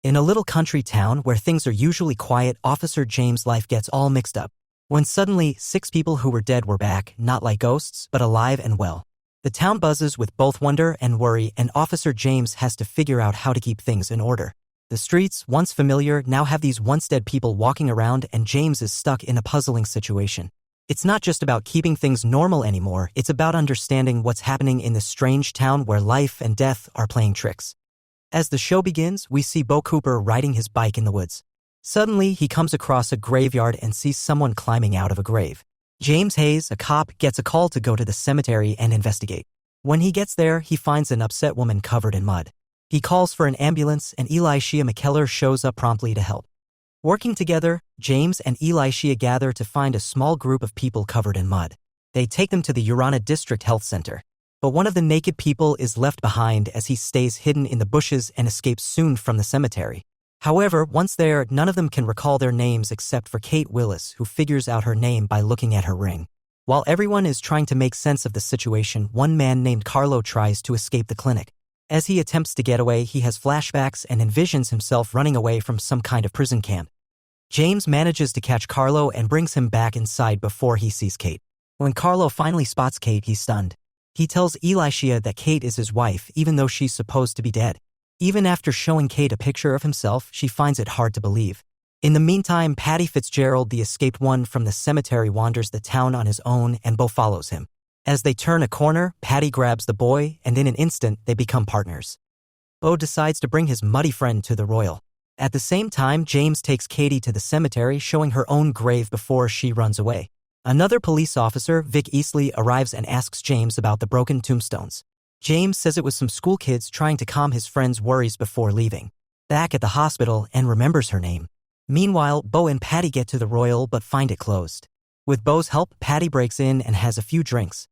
In a little country town where things are usually quiet, Officer James' life gets all mixed up. When suddenly, 6 people who were dead were back, not like ghosts, but alive and well. The town buzzes with both wonder and worry, and Officer James has to figure out how to keep things in order. The streets, once familiar, now have these once dead people walking around, and James is stuck in a puzzling situation. It's not just about keeping things normal anymore, it's about understanding what's happening in this strange town where life and death are playing tricks. As the show begins, we see Bo Cooper riding his bike in the woods. Suddenly, he comes across a graveyard and sees someone climbing out of a grave. James Hayes, a cop, gets a call to go to the cemetery and investigate. When he gets there, he finds an upset woman covered in mud. He calls for an ambulance, and Elisha McKellar shows up promptly to help. Working together, James and Elisha gather to find a small group of people covered in mud. They take them to the Urana District Health Center. But one of the naked people is left behind as he stays hidden in the bushes and escapes soon from the cemetery. However, once there, none of them can recall their names except for Kate Willis, who figures out her name by looking at her ring. While everyone is trying to make sense of the situation, one man named Carlo tries to escape the clinic. As he attempts to get away, he has flashbacks and envisions himself running away from some kind of prison camp. James manages to catch Carlo and brings him back inside before he sees Kate. When Carlo finally spots Kate, he's stunned. He tells Elisha that Kate is his wife, even though she's supposed to be dead. Even after showing Kate a picture of himself, she finds it hard to believe. In the meantime, Paddy Fitzgerald, the escaped one from the cemetery, wanders the town on his own, and Bo follows him. As they turn a corner, Paddy grabs the boy, and in an instant, they become partners. Bo decides to bring his muddy friend to the Royal. At the same time, James takes Katie to the cemetery, showing her own grave before she runs away. Another police officer, Vic Eastley, arrives and asks James about the broken tombstones. James says it was some school kids trying to calm his friend's worries before leaving. Back at the hospital, and remembers her name. Meanwhile, Bo and Paddy get to the Royal but find it closed. With Bo's help, Paddy breaks in and has a few drinks.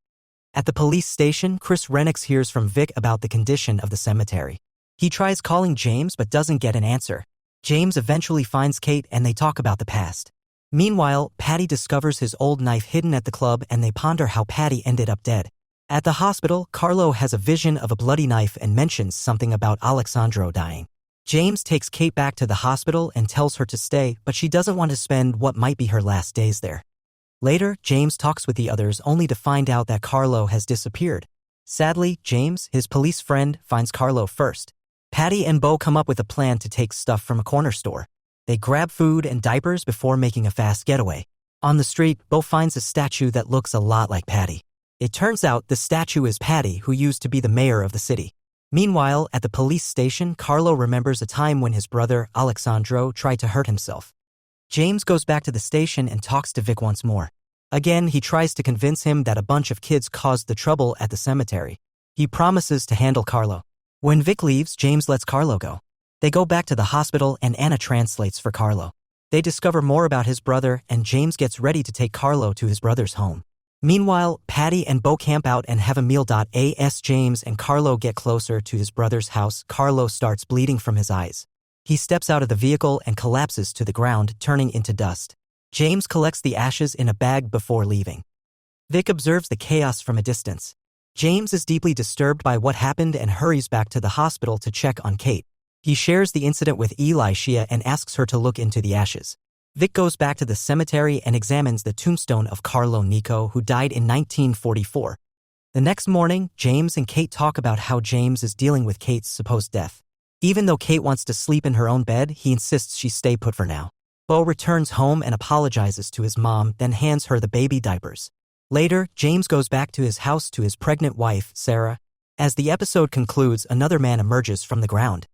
At the police station, Chris Renix hears from Vic about the condition of the cemetery. He tries calling James but doesn't get an answer. James eventually finds Kate and they talk about the past. Meanwhile, Paddy discovers his old knife hidden at the club and they ponder how Paddy ended up dead. At the hospital, Carlo has a vision of a bloody knife and mentions something about Alexandro dying. James takes Kate back to the hospital and tells her to stay, but she doesn't want to spend what might be her last days there. Later, James talks with the others only to find out that Carlo has disappeared. Sadly, James, his police friend, finds Carlo first. Paddy and Bo come up with a plan to take stuff from a corner store. They grab food and diapers before making a fast getaway. On the street, Bo finds a statue that looks a lot like Paddy. It turns out the statue is Paddy, who used to be the mayor of the city. Meanwhile, at the police station, Carlo remembers a time when his brother, Alexandro, tried to hurt himself. James goes back to the station and talks to Vic once more. Again, he tries to convince him that a bunch of kids caused the trouble at the cemetery. He promises to handle Carlo. When Vic leaves, James lets Carlo go. They go back to the hospital and Anna translates for Carlo. They discover more about his brother and James gets ready to take Carlo to his brother's home. Meanwhile, Paddy and Bo camp out and have a meal. As James and Carlo get closer to his brother's house, Carlo starts bleeding from his eyes. He steps out of the vehicle and collapses to the ground, turning into dust. James collects the ashes in a bag before leaving. Vic observes the chaos from a distance. James is deeply disturbed by what happened and hurries back to the hospital to check on Kate. He shares the incident with Elisha and asks her to look into the ashes. Vic goes back to the cemetery and examines the tombstone of Carlo Nico, who died in 1944. The next morning, James and Kate talk about how James is dealing with Kate's supposed death. Even though Kate wants to sleep in her own bed, he insists she stay put for now. Bo returns home and apologizes to his mom, then hands her the baby diapers. Later, James goes back to his house to his pregnant wife, Sarah. As the episode concludes, another man emerges from the ground.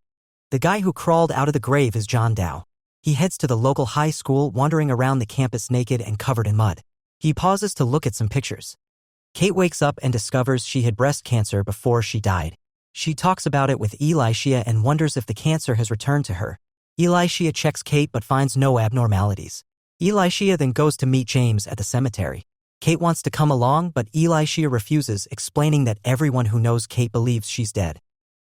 The guy who crawled out of the grave is John Dow. He heads to the local high school, wandering around the campus naked and covered in mud. He pauses to look at some pictures. Kate wakes up and discovers she had breast cancer before she died. She talks about it with Elisha and wonders if the cancer has returned to her. Elisha checks Kate but finds no abnormalities. Elisha then goes to meet James at the cemetery. Kate wants to come along, but Elisha refuses, explaining that everyone who knows Kate believes she's dead.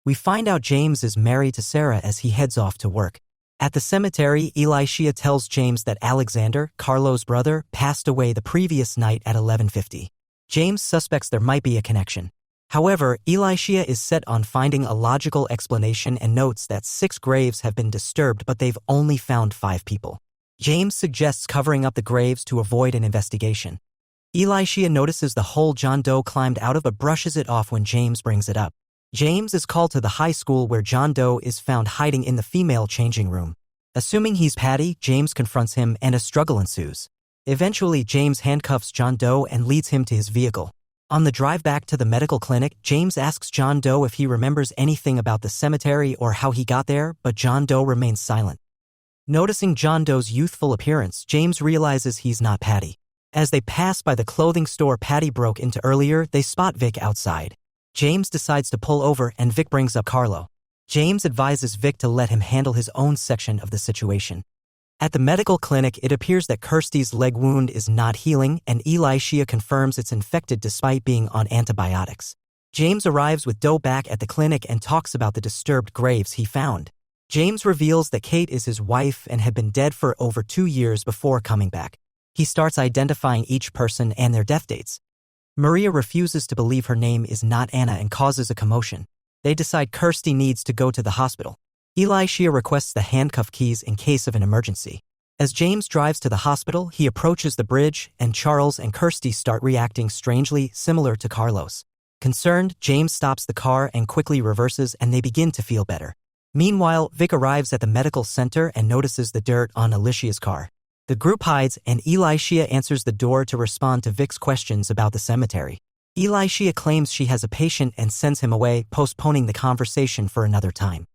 We find out James is married to Sarah as he heads off to work. At the cemetery, Elisha tells James that Alexander, Carlo's brother, passed away the previous night at 11:50. James suspects there might be a connection. However, Elisha is set on finding a logical explanation and notes that 6 graves have been disturbed but they've only found 5 people. James suggests covering up the graves to avoid an investigation. Elisha notices the hole John Doe climbed out of but brushes it off when James brings it up. James is called to the high school where John Doe is found hiding in the female changing room. Assuming he's Patty, James confronts him and a struggle ensues. Eventually, James handcuffs John Doe and leads him to his vehicle. On the drive back to the medical clinic, James asks John Doe if he remembers anything about the cemetery or how he got there, but John Doe remains silent. Noticing John Doe's youthful appearance, James realizes he's not Patty. As they pass by the clothing store Patty broke into earlier, they spot Vic outside. James decides to pull over and Vic brings up Carlo. James advises Vic to let him handle his own section of the situation. At the medical clinic, it appears that Kirsty's leg wound is not healing and Elisha confirms it's infected despite being on antibiotics. James arrives with Doe back at the clinic and talks about the disturbed graves he found. James reveals that Kate is his wife and had been dead for over 2 years before coming back. He starts identifying each person and their death dates. Maria refuses to believe her name is not Anna and causes a commotion. They decide Kirsty needs to go to the hospital. Elisha requests the handcuff keys in case of an emergency. As James drives to the hospital, he approaches the bridge, and Charles and Kirsty start reacting strangely, similar to Carlos. Concerned, James stops the car and quickly reverses, and they begin to feel better. Meanwhile, Vic arrives at the medical center and notices the dirt on Alicia's car. The group hides, and Elisha answers the door to respond to Vic's questions about the cemetery. Elisha claims she has a patient and sends him away, postponing the conversation for another time.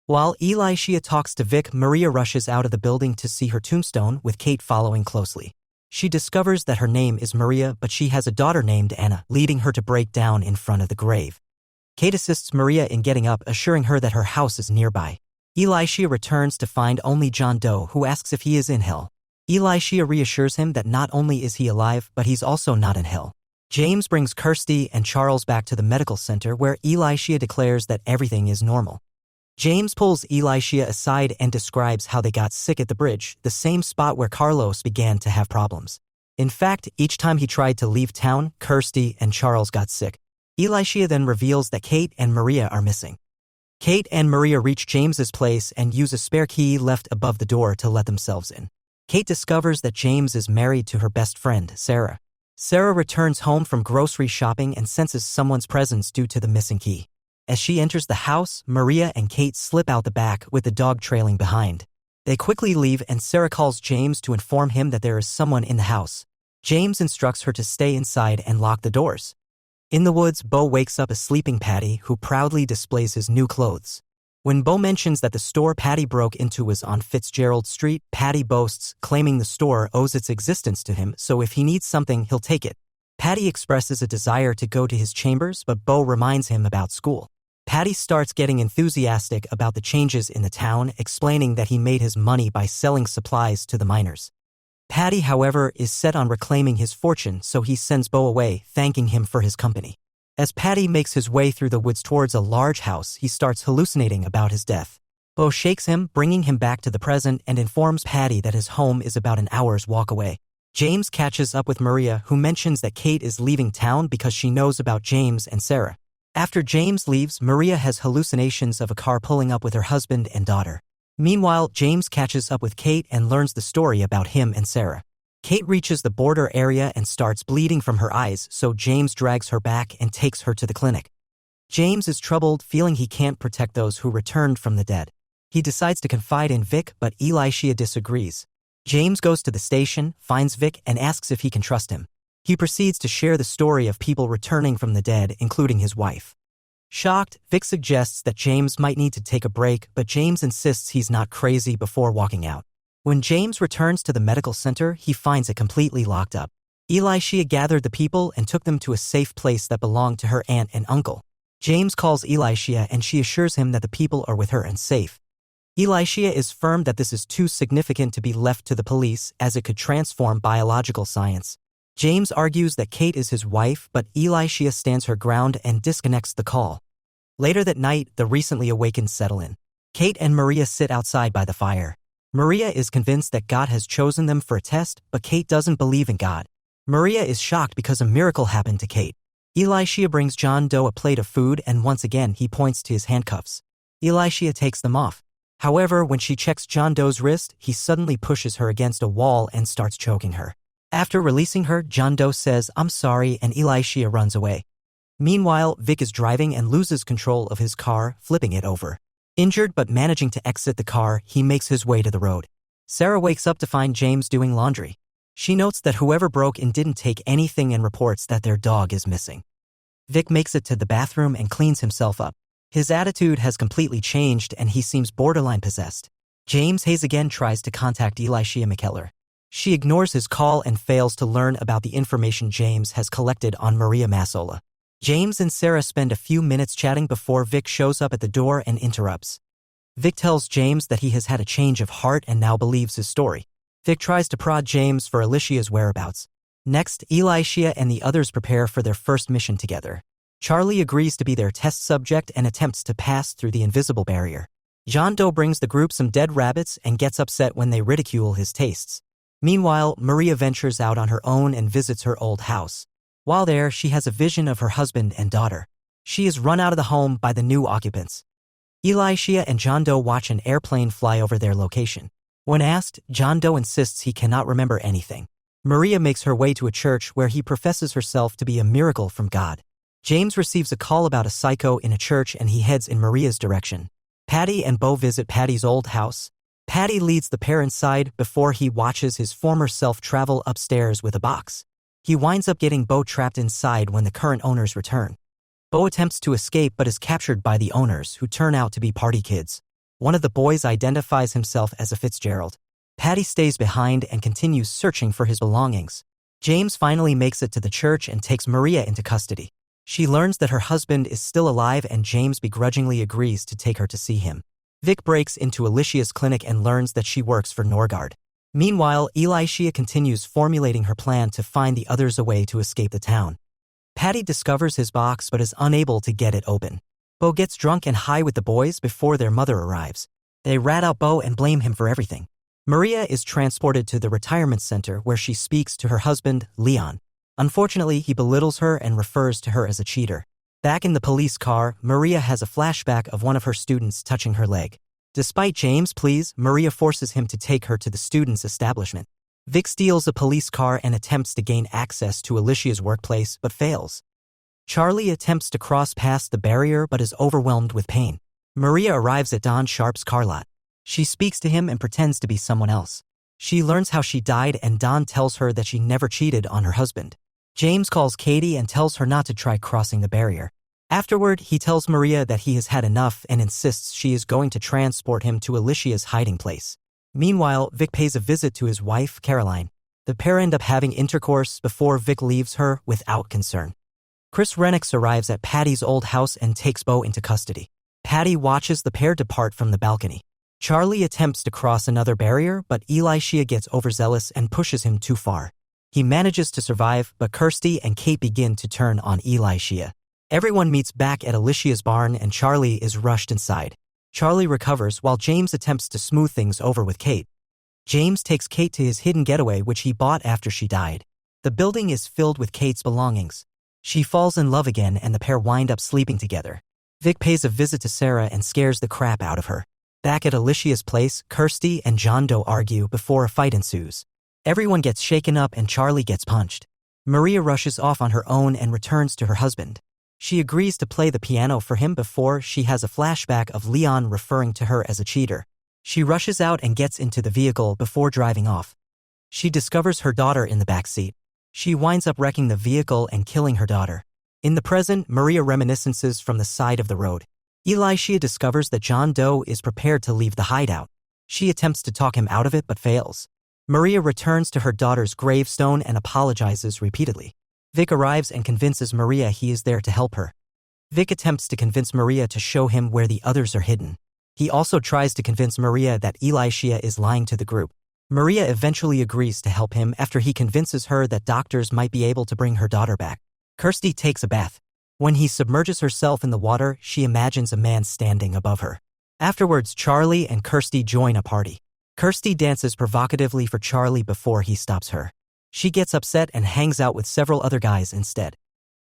While Elisha talks to Vic, Maria rushes out of the building to see her tombstone, with Kate following closely. She discovers that her name is Maria, but she has a daughter named Anna, leading her to break down in front of the grave. Kate assists Maria in getting up, assuring her that her house is nearby. Elisha returns to find only John Doe, who asks if he is in hell. Elisha reassures him that not only is he alive, but he's also not in hell. James brings Kirsty and Charles back to the medical center where Elisha declares that everything is normal. James pulls Elisha aside and describes how they got sick at the bridge, the same spot where Carlos began to have problems. In fact, each time he tried to leave town, Kirsty and Charles got sick. Elisha then reveals that Kate and Maria are missing. Kate and Maria reach James's place and use a spare key left above the door to let themselves in. Kate discovers that James is married to her best friend, Sarah. Sarah returns home from grocery shopping and senses someone's presence due to the missing key. As she enters the house, Maria and Kate slip out the back with the dog trailing behind. They quickly leave and Sarah calls James to inform him that there is someone in the house. James instructs her to stay inside and lock the doors. In the woods, Bo wakes up a sleeping Patty who proudly displays his new clothes. When Bo mentions that the store Patty broke into was on Fitzgerald Street, Patty boasts, claiming the store owes its existence to him, so if he needs something, he'll take it. Patty expresses a desire to go to his chambers, but Bo reminds him about school. Patty starts getting enthusiastic about the changes in the town, explaining that he made his money by selling supplies to the miners. Patty, however, is set on reclaiming his fortune, so he sends Bo away, thanking him for his company. As Patty makes his way through the woods towards a large house, he starts hallucinating about his death. Bo shakes him, bringing him back to the present, and informs Patty that his home is about an hour's walk away. James catches up with Maria, who mentions that Kate is leaving town because she knows about James and Sarah. After James leaves, Maria has hallucinations of a car pulling up with her husband and daughter. Meanwhile, James catches up with Kate and learns the story about him and Sarah. Kate reaches the border area and starts bleeding from her eyes, so James drags her back and takes her to the clinic. James is troubled, feeling he can't protect those who returned from the dead. He decides to confide in Vic, but Elisha disagrees. James goes to the station, finds Vic, and asks if he can trust him. He proceeds to share the story of people returning from the dead, including his wife. Shocked, Vic suggests that James might need to take a break, but James insists he's not crazy before walking out. When James returns to the medical center, he finds it completely locked up. Elisha gathered the people and took them to a safe place that belonged to her aunt and uncle. James calls Elisha and she assures him that the people are with her and safe. Elisha is firm that this is too significant to be left to the police, as it could transform biological science. James argues that Kate is his wife, but Elisha stands her ground and disconnects the call. Later that night, the recently awakened settle in. Kate and Maria sit outside by the fire. Maria is convinced that God has chosen them for a test, but Kate doesn't believe in God. Maria is shocked because a miracle happened to Kate. Elisha brings John Doe a plate of food and once again he points to his handcuffs. Elisha takes them off. However, when she checks John Doe's wrist, he suddenly pushes her against a wall and starts choking her. After releasing her, John Doe says, "I'm sorry," and Elisha runs away. Meanwhile, Vic is driving and loses control of his car, flipping it over. Injured but managing to exit the car, he makes his way to the road. Sarah wakes up to find James doing laundry. She notes that whoever broke in didn't take anything and reports that their dog is missing. Vic makes it to the bathroom and cleans himself up. His attitude has completely changed and he seems borderline possessed. James Hayes again tries to contact Elisha McKellar. She ignores his call and fails to learn about the information James has collected on Maria Massola. James and Sarah spend a few minutes chatting before Vic shows up at the door and interrupts. Vic tells James that he has had a change of heart and now believes his story. Vic tries to prod James for Alicia's whereabouts. Next, Elisha and the others prepare for their first mission together. Charlie agrees to be their test subject and attempts to pass through the invisible barrier. John Doe brings the group some dead rabbits and gets upset when they ridicule his tastes. Meanwhile, Maria ventures out on her own and visits her old house. While there, she has a vision of her husband and daughter. She is run out of the home by the new occupants. Elisha and John Doe watch an airplane fly over their location. When asked, John Doe insists he cannot remember anything. Maria makes her way to a church where he professes herself to be a miracle from God. James receives a call about a psycho in a church and he heads in Maria's direction. Patty and Bo visit Patty's old house. Patty leads the pair inside before he watches his former self travel upstairs with a box. He winds up getting Bo trapped inside when the current owners return. Bo attempts to escape but is captured by the owners, who turn out to be party kids. One of the boys identifies himself as a Fitzgerald. Patty stays behind and continues searching for his belongings. James finally makes it to the church and takes Maria into custody. She learns that her husband is still alive and James begrudgingly agrees to take her to see him. Vic breaks into Alicia's clinic and learns that she works for Norgard. Meanwhile, Elisha continues formulating her plan to find the others a way to escape the town. Patty discovers his box but is unable to get it open. Bo gets drunk and high with the boys before their mother arrives. They rat out Bo and blame him for everything. Maria is transported to the retirement center where she speaks to her husband, Leon. Unfortunately, he belittles her and refers to her as a cheater. Back in the police car, Maria has a flashback of one of her students touching her leg. Despite James' pleas, Maria forces him to take her to the student's establishment. Vic steals a police car and attempts to gain access to Alicia's workplace, but fails. Charlie attempts to cross past the barrier but is overwhelmed with pain. Maria arrives at Don Sharp's car lot. She speaks to him and pretends to be someone else. She learns how she died and Don tells her that she never cheated on her husband. James calls Katie and tells her not to try crossing the barrier. Afterward, he tells Maria that he has had enough and insists she is going to transport him to Alicia's hiding place. Meanwhile, Vic pays a visit to his wife, Caroline. The pair end up having intercourse before Vic leaves her without concern. Chris Renix arrives at Patty's old house and takes Bo into custody. Patty watches the pair depart from the balcony. Charlie attempts to cross another barrier, but Elisha gets overzealous and pushes him too far. He manages to survive, but Kirsty and Kate begin to turn on Elisha. Everyone meets back at Alicia's barn and Charlie is rushed inside. Charlie recovers while James attempts to smooth things over with Kate. James takes Kate to his hidden getaway which he bought after she died. The building is filled with Kate's belongings. She falls in love again and the pair wind up sleeping together. Vic pays a visit to Sarah and scares the crap out of her. Back at Alicia's place, Kirsty and John Doe argue before a fight ensues. Everyone gets shaken up and Charlie gets punched. Maria rushes off on her own and returns to her husband. She agrees to play the piano for him before she has a flashback of Leon referring to her as a cheater. She rushes out and gets into the vehicle before driving off. She discovers her daughter in the back seat. She winds up wrecking the vehicle and killing her daughter. In the present, Maria reminiscences from the side of the road. Elisha discovers that John Doe is prepared to leave the hideout. She attempts to talk him out of it but fails. Maria returns to her daughter's gravestone and apologizes repeatedly. Vic arrives and convinces Maria he is there to help her. Vic attempts to convince Maria to show him where the others are hidden. He also tries to convince Maria that Elisha is lying to the group. Maria eventually agrees to help him after he convinces her that doctors might be able to bring her daughter back. Kirsty takes a bath. When he submerges herself in the water, she imagines a man standing above her. Afterwards, Charlie and Kirsty join a party. Kirsty dances provocatively for Charlie before he stops her. She gets upset and hangs out with several other guys instead.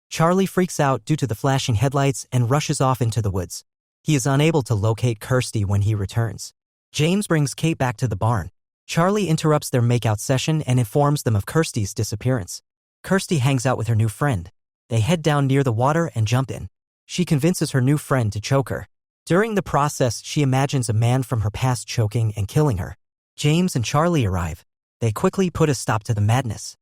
Charlie freaks out due to the flashing headlights and rushes off into the woods. He is unable to locate Kirsty when he returns. James brings Kate back to the barn. Charlie interrupts their makeout session and informs them of Kirsty's disappearance. Kirsty hangs out with her new friend. They head down near the water and jump in. She convinces her new friend to choke her. During the process, she imagines a man from her past choking and killing her. James and Charlie arrive. They quickly put a stop to the madness.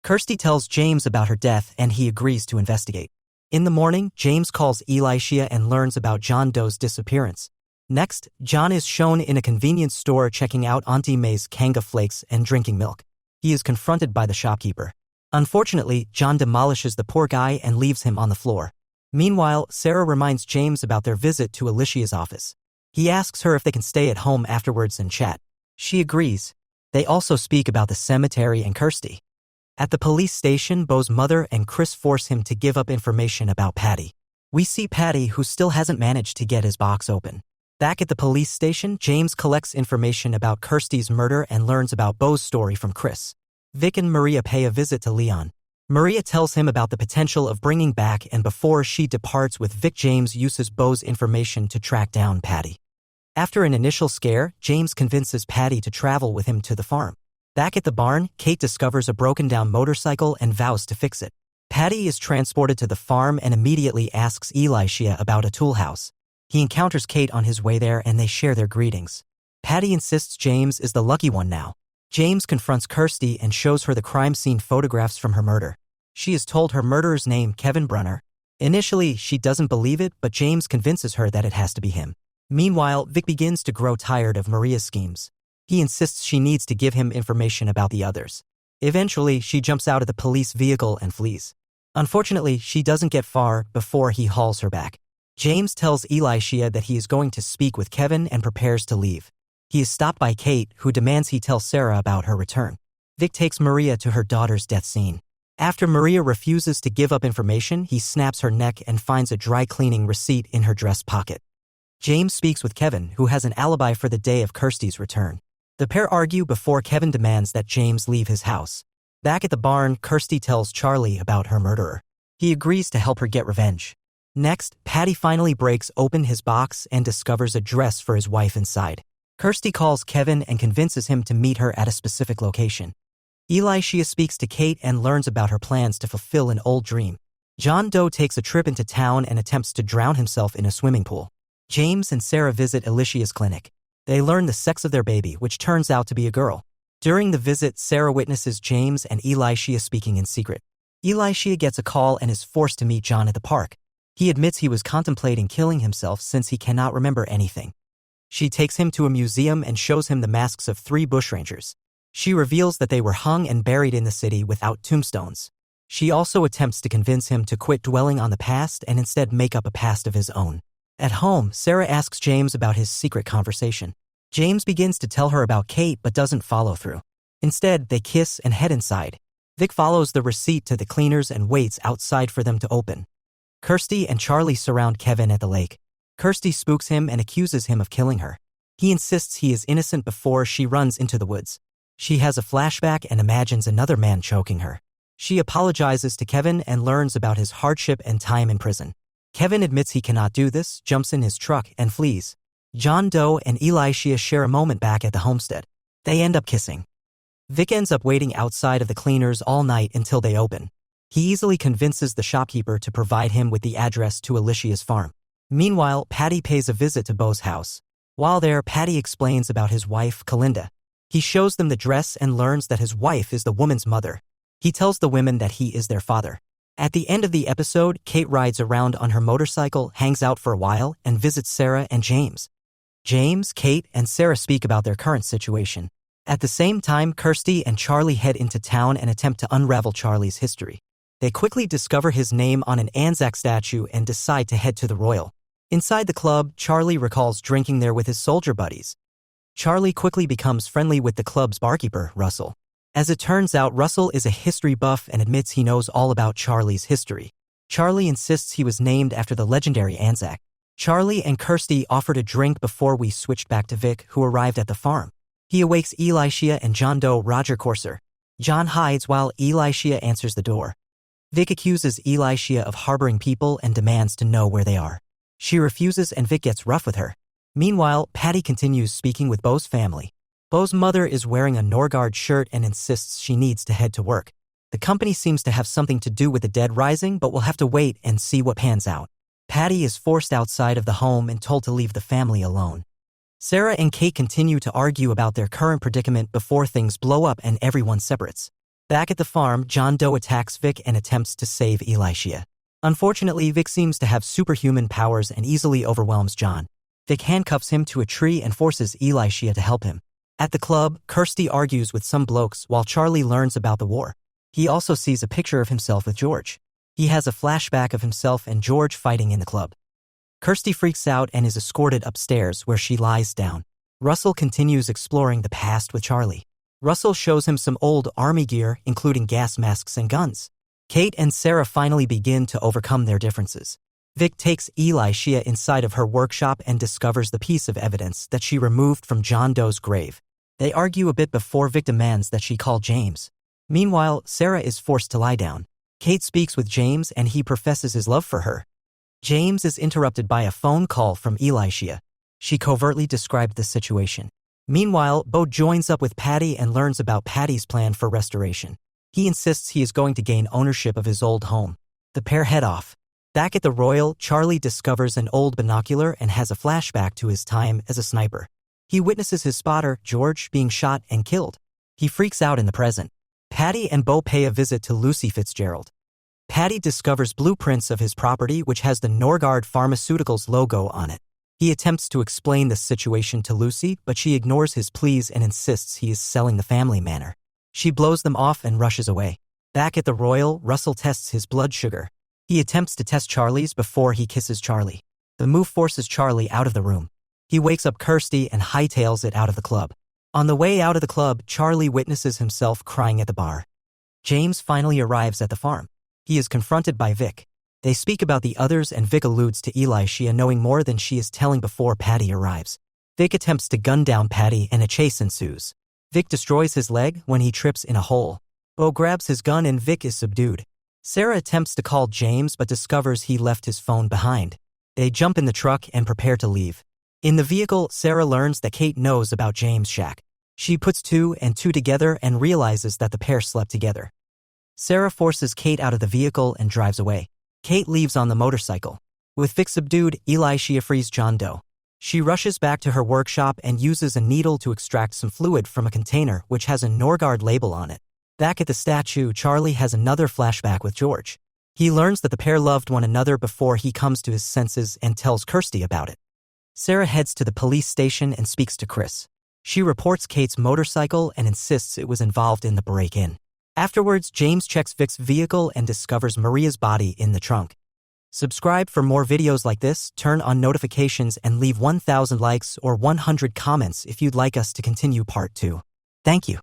Kirsty tells James about her death and he agrees to investigate. In the morning, James calls Elisha and learns about John Doe's disappearance. Next, John is shown in a convenience store checking out Auntie May's Kanga flakes and drinking milk. He is confronted by the shopkeeper. Unfortunately, John demolishes the poor guy and leaves him on the floor. Meanwhile, Sarah reminds James about their visit to Alicia's office. He asks her if they can stay at home afterwards and chat. She agrees. They also speak about the cemetery and Kirsty. At the police station, Bo's mother and Chris force him to give up information about Patty. We see Patty, who still hasn't managed to get his box open. Back at the police station, James collects information about Kirsty's murder and learns about Bo's story from Chris. Vic and Maria pay a visit to Leon. Maria tells him about the potential of bringing back, and before she departs with Vic, James uses Bo's information to track down Patty. After an initial scare, James convinces Patty to travel with him to the farm. Back at the barn, Kate discovers a broken-down motorcycle and vows to fix it. Patty is transported to the farm and immediately asks Elisha about a tool house. He encounters Kate on his way there and they share their greetings. Patty insists James is the lucky one now. James confronts Kirsty and shows her the crime scene photographs from her murder. She is told her murderer's name, Kevin Brunner. Initially, she doesn't believe it, but James convinces her that it has to be him. Meanwhile, Vic begins to grow tired of Maria's schemes. He insists she needs to give him information about the others. Eventually, she jumps out of the police vehicle and flees. Unfortunately, she doesn't get far before he hauls her back. James tells Elisha that he is going to speak with Kevin and prepares to leave. He is stopped by Kate, who demands he tell Sarah about her return. Vic takes Maria to her daughter's death scene. After Maria refuses to give up information, he snaps her neck and finds a dry cleaning receipt in her dress pocket. James speaks with Kevin, who has an alibi for the day of Kirsty's return. The pair argue before Kevin demands that James leave his house. Back at the barn, Kirsty tells Charlie about her murderer. He agrees to help her get revenge. Next, Patty finally breaks open his box and discovers a dress for his wife inside. Kirsty calls Kevin and convinces him to meet her at a specific location. Elisha speaks to Kate and learns about her plans to fulfill an old dream. John Doe takes a trip into town and attempts to drown himself in a swimming pool. James and Sarah visit Alicia's clinic. They learn the sex of their baby, which turns out to be a girl. During the visit, Sarah witnesses James and Elisha speaking in secret. Elisha gets a call and is forced to meet John at the park. He admits he was contemplating killing himself since he cannot remember anything. She takes him to a museum and shows him the masks of 3 bushrangers. She reveals that they were hung and buried in the city without tombstones. She also attempts to convince him to quit dwelling on the past and instead make up a past of his own. At home, Sarah asks James about his secret conversation. James begins to tell her about Kate but doesn't follow through. Instead, they kiss and head inside. Vic follows the receipt to the cleaners and waits outside for them to open. Kirsty and Charlie surround Kevin at the lake. Kirsty spooks him and accuses him of killing her. He insists he is innocent before she runs into the woods. She has a flashback and imagines another man choking her. She apologizes to Kevin and learns about his hardship and time in prison. Kevin admits he cannot do this, jumps in his truck, and flees. John Doe and Elisha share a moment back at the homestead. They end up kissing. Vic ends up waiting outside of the cleaners all night until they open. He easily convinces the shopkeeper to provide him with the address to Alicia's farm. Meanwhile, Patty pays a visit to Bo's house. While there, Patty explains about his wife, Kalinda. He shows them the dress and learns that his wife is the woman's mother. He tells the women that he is their father. At the end of the episode, Kate rides around on her motorcycle, hangs out for a while, and visits Sarah and James. James, Kate, and Sarah speak about their current situation. At the same time, Kirsty and Charlie head into town and attempt to unravel Charlie's history. They quickly discover his name on an Anzac statue and decide to head to the Royal. Inside the club, Charlie recalls drinking there with his soldier buddies. Charlie quickly becomes friendly with the club's barkeeper, Russell. As it turns out, Russell is a history buff and admits he knows all about Charlie's history. Charlie insists he was named after the legendary Anzac. Charlie and Kirsty offered a drink before we switched back to Vic, who arrived at the farm. He awakes Elisha and John Doe Roger Corser. John hides while Elisha answers the door. Vic accuses Elisha of harboring people and demands to know where they are. She refuses and Vic gets rough with her. Meanwhile, Patty continues speaking with Beau's family. Beau's mother is wearing a Norgard shirt and insists she needs to head to work. The company seems to have something to do with the dead rising, but we'll have to wait and see what pans out. Patty is forced outside of the home and told to leave the family alone. Sarah and Kate continue to argue about their current predicament before things blow up and everyone separates. Back at the farm, John Doe attacks Vic and attempts to save Elisha. Unfortunately, Vic seems to have superhuman powers and easily overwhelms John. Vic handcuffs him to a tree and forces Elisha to help him. At the club, Kirsty argues with some blokes while Charlie learns about the war. He also sees a picture of himself with George. He has a flashback of himself and George fighting in the club. Kirsty freaks out and is escorted upstairs where she lies down. Russell continues exploring the past with Charlie. Russell shows him some old army gear, including gas masks and guns. Kate and Sarah finally begin to overcome their differences. Vic takes Elisha inside of her workshop and discovers the piece of evidence that she removed from John Doe's grave. They argue a bit before Vic demands that she call James. Meanwhile, Sarah is forced to lie down. Kate speaks with James and he professes his love for her. James is interrupted by a phone call from Elisha. She covertly described the situation. Meanwhile, Beau joins up with Patty and learns about Patty's plan for restoration. He insists he is going to gain ownership of his old home. The pair head off. Back at the Royal, Charlie discovers an old binocular and has a flashback to his time as a sniper. He witnesses his spotter, George, being shot and killed. He freaks out in the present. Patty and Beau pay a visit to Lucy Fitzgerald. Patty discovers blueprints of his property which has the Norgard Pharmaceuticals logo on it. He attempts to explain the situation to Lucy, but she ignores his pleas and insists he is selling the family manor. She blows them off and rushes away. Back at the Royal, Russell tests his blood sugar. He attempts to test Charlie's before he kisses Charlie. The move forces Charlie out of the room. He wakes up Kirsty and hightails it out of the club. On the way out of the club, Charlie witnesses himself crying at the bar. James finally arrives at the farm. He is confronted by Vic. They speak about the others and Vic alludes to Elisha knowing more than she is telling before Patty arrives. Vic attempts to gun down Patty and a chase ensues. Vic destroys his leg when he trips in a hole. Beau grabs his gun and Vic is subdued. Sarah attempts to call James but discovers he left his phone behind. They jump in the truck and prepare to leave. In the vehicle, Sarah learns that Kate knows about James' shack. She puts two and two together and realizes that the pair slept together. Sarah forces Kate out of the vehicle and drives away. Kate leaves on the motorcycle. With Vic subdued, Elisha frees John Doe. She rushes back to her workshop and uses a needle to extract some fluid from a container which has a Norgard label on it. Back at the statue, Charlie has another flashback with George. He learns that the pair loved one another before he comes to his senses and tells Kirsty about it. Sarah heads to the police station and speaks to Chris. She reports Kate's motorcycle and insists it was involved in the break-in. Afterwards, James checks Vic's vehicle and discovers Maria's body in the trunk. Subscribe for more videos like this, turn on notifications, and leave 1,000 likes or 100 comments if you'd like us to continue part 2. Thank you.